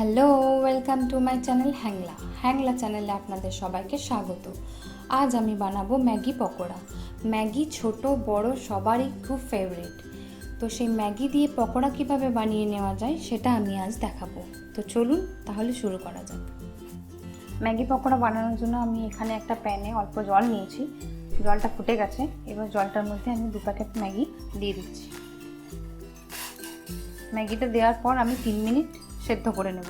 Hello, welcome to my channel Hangla চ্যানেলে আপনাদের সবাইকে স্বাগত। আজ আমি বানাবো ম্যাগি পকোড়া। ম্যাগি ছোট বড় সবারই খুব ফেভারিট। তো সেই ম্যাগি দিয়ে পকোড়া কিভাবে বানিয়ে নেওয়া যায় সেটা আমি আজ দেখাবো। তো চলুন তাহলে শুরু করা যাক। ম্যাগি পকোড়া বানানোর জন্য আমি এখানে একটা প্যানে অল্প জল নিয়েছি। জলটা ফুটে গেছে, এবার জলটার মধ্যে আমি 2 প্যাকেট ম্যাগি দিয়ে দিচ্ছি। ম্যাগিটা দেওয়ার পর আমি 3 মিনিট সেদ্ধ করে নেব।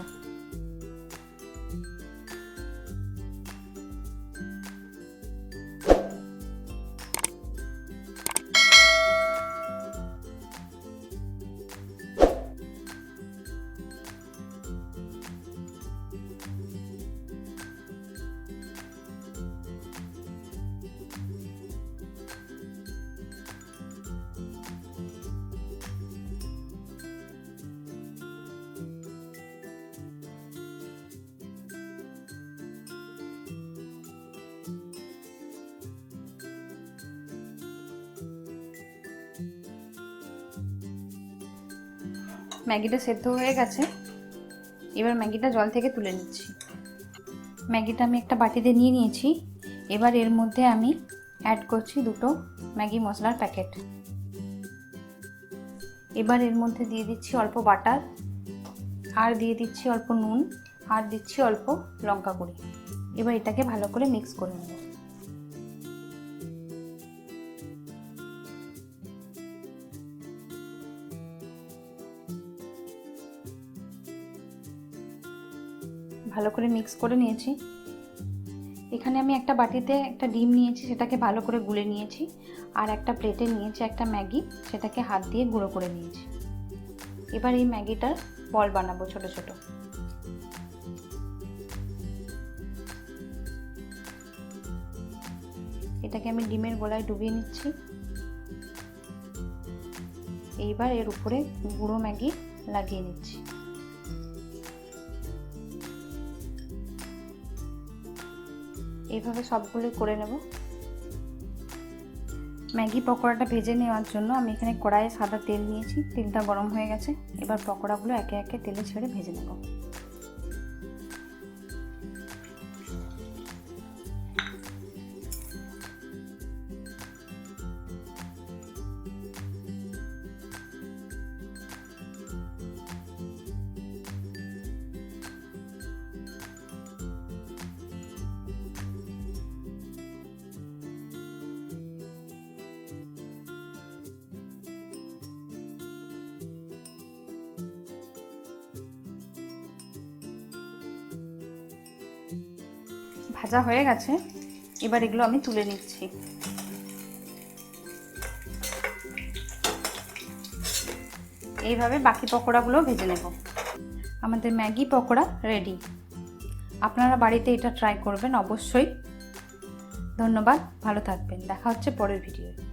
ম্যাগিটা সেদ্ধ হয়ে গেছে, এবার ম্যাগিটা জল থেকে তুলে নিচ্ছি। ম্যাগিটা আমি একটা বাটিতে নিয়ে নিয়েছি। এবার এর মধ্যে আমি অ্যাড করছি 2টো ম্যাগি মশলার প্যাকেট। এবার এর মধ্যে দিয়ে দিচ্ছি অল্প বাটার, আর দিয়ে দিচ্ছি অল্প নুন, আর দিচ্ছি অল্প লঙ্কা গুঁড়ি। এবার এটাকে ভালো করে মিক্স করে নেব। ভালো করে মিক্স করে নিয়েছি। এখানে আমি একটা বাটিতে একটা ডিম নিয়েছি, সেটাকে ভালো করে গুলে নিয়েছি। আর একটা প্লেটে নিয়েছি একটা ম্যাগি, সেটাকে হাত দিয়ে গুঁড়ো করে নিয়েছি। এবার এই ম্যাগিটার বল বানাবো ছোট ছোট। এটাকে আমি ডিমের গোলায় ডুবিয়ে নিচ্ছি। এইবার এর উপরে গুঁড়ো ম্যাগি লাগিয়ে নিচ্ছি। এইভাবে সবগুলো করে নেব। ম্যাগি পকোড়াটা ভেজে নেওয়ার জন্য আমি এখানে কড়াইয়ে সাদা তেল নিয়েছি। তেলটা গরম হয়ে গেছে, এবার পকোড়াগুলো একে একে তেলে ছেড়ে ভেজে নেব। ভাজা হয়ে গেছে, এবার এগুলো আমি তুলে নিচ্ছি। এইভাবে বাকি পকোড়াগুলো ভেজে নেব। আমাদের ম্যাগি পকোড়া রেডি। আপনারা বাড়িতে এটা ট্রাই করবেন অবশ্যই। ধন্যবাদ, ভালো থাকবেন। দেখা হচ্ছে পরের ভিডিওতে।